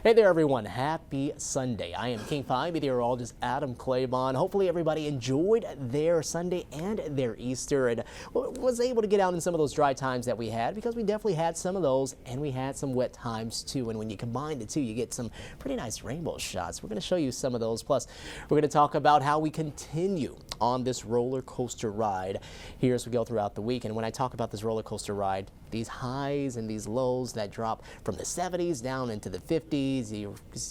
Hey there, everyone. Happy Sunday. I am King 5 Meteorologist Adam Claibon. Hopefully everybody enjoyed their Sunday and their Easter and was able to get out in some of those dry times that we had, because we definitely had some of those and we had some wet times too. And when you combine the two, you get some pretty nice rainbow shots. We're going to show you some of those. Plus, we're going to talk about how we continue on this roller coaster ride here as we go throughout the week. And when I talk about this roller coaster ride, these highs and these lows that drop from the 70s down into the 50s.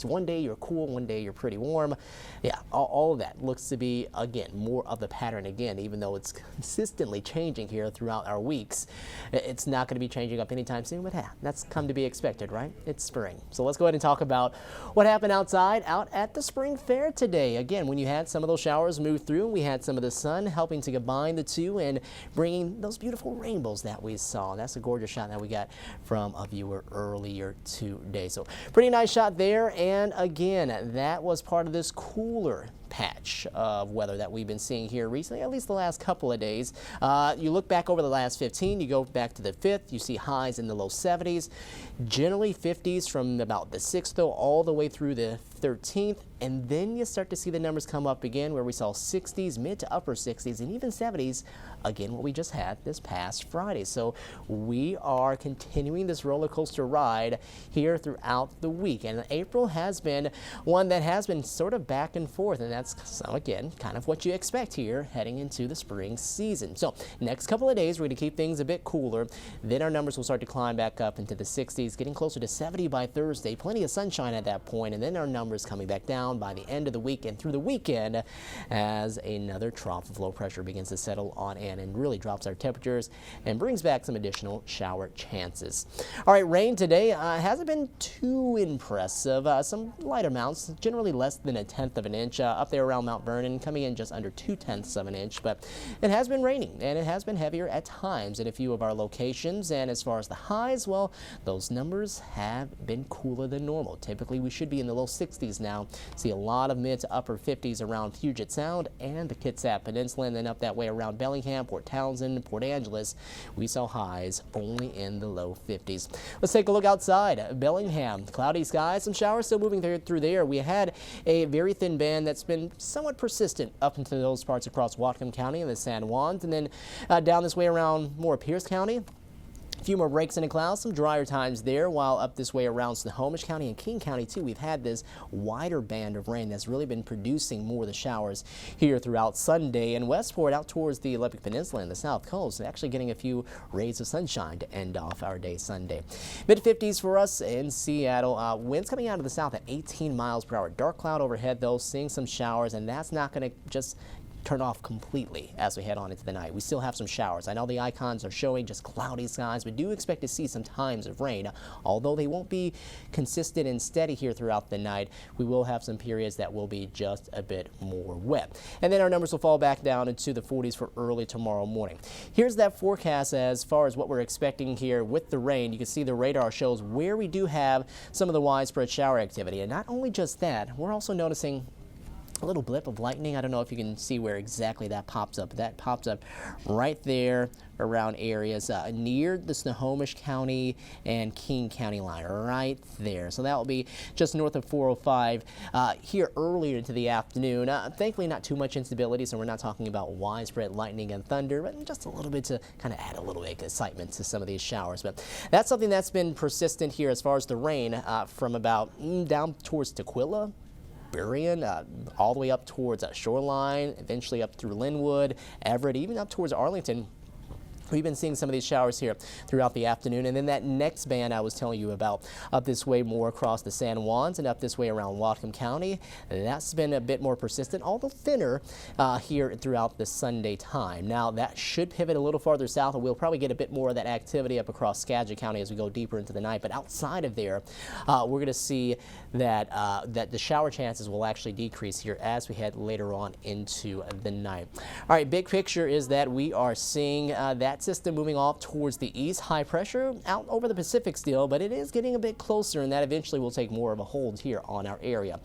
One day you're cool, one day you're pretty warm. Yeah, all of that looks to be, again, more of the pattern again, even though it's consistently changing here throughout our weeks. It's not going to be changing up anytime soon, but that's come to be expected, right? It's spring. So let's go ahead and talk about what happened outside out at the spring fair today. Again, when you had some of those showers move through, we had some of the sun helping to combine the two and bringing those beautiful rainbows that we saw. That's a gorgeous shot that we got from a viewer earlier today. So pretty nice shot there, and again, that was part of this cooler patch of weather that we've been seeing here recently, at least the last couple of days. You look back over the last 15, you go back to the 5th, you see highs in the low 70s, generally 50s from about the 6th though all the way through the 13th, and then you start to see the numbers come up again where we saw 60s, mid to upper 60s, and even 70s, again what we just had this past Friday. So we are continuing this roller coaster ride here throughout the week, and April has been one that has been sort of back and forth, and that's, so again, kind of what you expect here heading into the spring season. So next couple of days, we're going to keep things a bit cooler. Then our numbers will start to climb back up into the 60s, getting closer to 70 by Thursday. Plenty of sunshine at that point, and then our numbers coming back down by the end of the week and through the weekend as another trough of low pressure begins to settle on in and really drops our temperatures and brings back some additional shower chances. All right, rain today hasn't been too impressive. Some light amounts, generally less than 1/10 of an inch. Up there around Mount Vernon, coming in just under 2/10 of an inch, but it has been raining and it has been heavier at times in a few of our locations. And as far as the highs, well, those numbers have been cooler than normal. Typically, we should be in the low 60s now. See a lot of mid to upper 50s around Puget Sound and the Kitsap Peninsula, and then up that way around Bellingham, Port Townsend, Port Angeles. We saw highs only in the low 50s. Let's take a look outside. Bellingham, cloudy skies, some showers still moving through there. We had a very thin band that's been somewhat persistent up into those parts across Whatcom County and the San Juans, and then down this way around more Pierce County. A few more breaks in the clouds, some drier times there, while up this way around Snohomish County and King County too, we've had this wider band of rain that's really been producing more of the showers here throughout Sunday. And Westport out towards the Olympic Peninsula and the South Coast, actually getting a few rays of sunshine to end off our day Sunday. Mid-50s for us in Seattle. Winds coming out of the south at 18 miles per hour. Dark cloud overhead though, seeing some showers, and that's not going to just turn off completely as we head on into the night. We still have some showers. I know the icons are showing just cloudy skies, but do expect to see some times of rain. Although they won't be consistent and steady here throughout the night, we will have some periods that will be just a bit more wet. And then our numbers will fall back down into the 40s for early tomorrow morning. Here's that forecast as far as what we're expecting here with the rain. You can see the radar shows where we do have some of the widespread shower activity. And not only just that, we're also noticing a little blip of lightning. I don't know if you can see where exactly that pops up. That pops up right there around areas near the Snohomish County and King County line, right there. So that will be just north of 405 here earlier into the afternoon. Thankfully, not too much instability, so we're not talking about widespread lightning and thunder, but just a little bit to kind of add a little bit of excitement to some of these showers. But that's something that's been persistent here as far as the rain from about down towards Tequila, Burien, all the way up towards Shoreline, eventually up through Linwood, Everett, even up towards Arlington. We've been seeing some of these showers here throughout the afternoon, and then that next band I was telling you about up this way more across the San Juans and up this way around Whatcom County, that's been a bit more persistent, although thinner here throughout the Sunday time. Now that should pivot a little farther south, and we'll probably get a bit more of that activity up across Skagit County as we go deeper into the night. But outside of there, we're going to see that that the shower chances will actually decrease here as we head later on into the night. All right, big picture is that we are seeing that that system moving off towards the east. High pressure out over the Pacific still, but it is getting a bit closer, and that eventually will take more of a hold here on our area.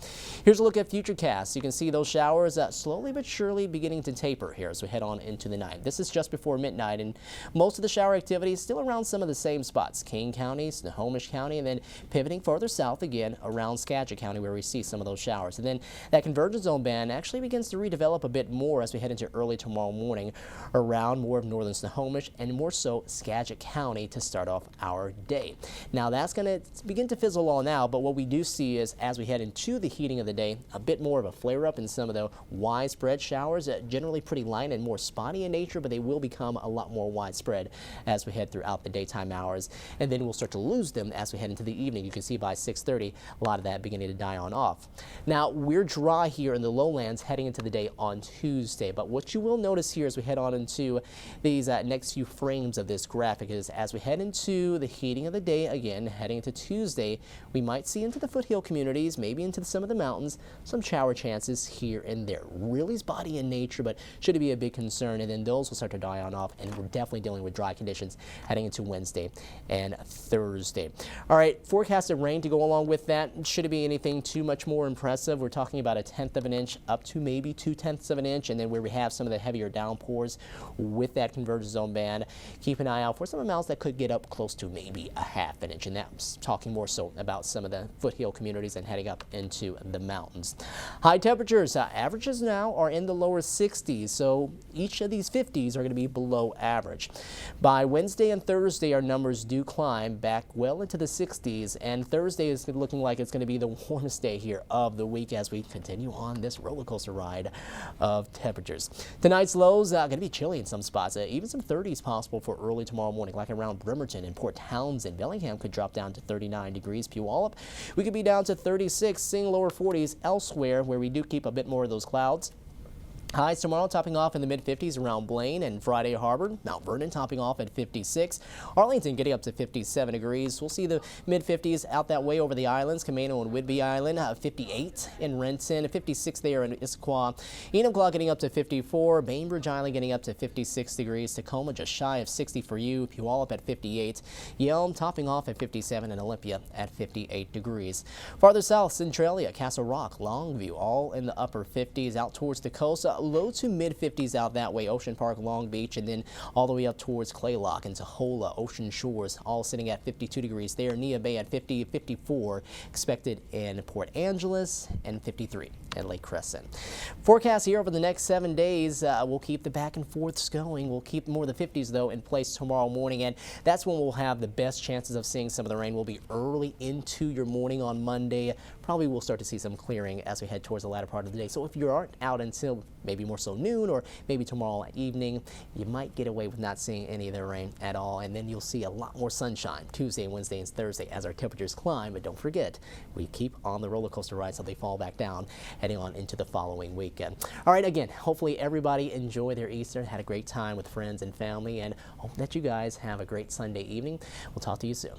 Here's a look at futurecasts. You can see those showers slowly but surely beginning to taper here as we head on into the night. This is just before midnight, and most of the shower activity is still around some of the same spots. King County, Snohomish County, and then pivoting farther south again around Skagit County where we see some of those showers. And then that convergence zone band actually begins to redevelop a bit more as we head into early tomorrow morning around more of northern Snohomish and more so Skagit County to start off our day. Now that's going to begin to fizzle on out, but what we do see is as we head into the heating of the day, a bit more of a flare up in some of the widespread showers, generally pretty light and more spotty in nature, but they will become a lot more widespread as we head throughout the daytime hours, and then we'll start to lose them as we head into the evening. You can see by 6:30 a lot of that beginning to die on off. Now we're dry here in the lowlands heading into the day on Tuesday, but what you will notice here as we head on into these next few frames of this graphic is as we head into the heating of the day again, heading into Tuesday, we might see into the foothill communities, maybe into some of the mountains, some shower chances here and there. Really spotty in nature, but should be a big concern, and then those will start to die on off, and we're definitely dealing with dry conditions heading into Wednesday and Thursday. All right, forecasted rain to go along with that. Should it be anything too much more impressive, we're talking about 1/10 of an inch up to maybe 2/10 of an inch, and then where we have some of the heavier downpours with that convergence zone band, keep an eye out for some amounts that could get up close to maybe 1/2 an inch, and that's talking more so about some of the foothill communities and heading up into the mountains. High temperatures, averages now are in the lower 60s, so each of these 50s are going to be below average. By Wednesday and Thursday, our numbers do climb back well into the 60s, and Thursday is looking like it's going to be the warmest day here of the week as we continue on this roller coaster ride of temperatures. Tonight's lows going to be chilly in some spots, even some 30s possible for early tomorrow morning, like around Bremerton and Port Townsend. Bellingham could drop down to 39 degrees. Puyallup, we could be down to 36, seeing lower 40s elsewhere where we do keep a bit more of those clouds. Highs tomorrow topping off in the mid-50s around Blaine and Friday Harbor. Mount Vernon topping off at 56. Arlington getting up to 57 degrees. We'll see the mid-50s out that way over the islands. Camano and Whidbey Island, 58 in Renton, 56 there in Issaquah. Enumclaw getting up to 54. Bainbridge Island getting up to 56 degrees. Tacoma just shy of 60 for you. Puyallup at 58. Yelm topping off at 57 and Olympia at 58 degrees. Farther south, Centralia, Castle Rock, Longview, all in the upper 50s. Out towards the coast, low to mid-50s out that way. Ocean Park, Long Beach, and then all the way up towards Claylock and Tahola, Ocean Shores, all sitting at 52 degrees there. Neah Bay at 50, 54 expected in Port Angeles, and 53 in Lake Crescent. Forecast here over the next 7 days, we'll keep the back and forths going. We'll keep more of the 50s though in place tomorrow morning, and that's when we'll have the best chances of seeing some of the rain. Will be early into your morning on Monday. Probably we'll start to see some clearing as we head towards the latter part of the day. So if you aren't out until maybe more so noon or maybe tomorrow evening, you might get away with not seeing any of the rain at all, and then you'll see a lot more sunshine Tuesday, Wednesday, and Thursday as our temperatures climb. But don't forget, we keep on the roller coaster ride so they fall back down heading on into the following weekend. All right, again, hopefully everybody enjoyed their Easter, had a great time with friends and family, and hope that you guys have a great Sunday evening. We'll talk to you soon.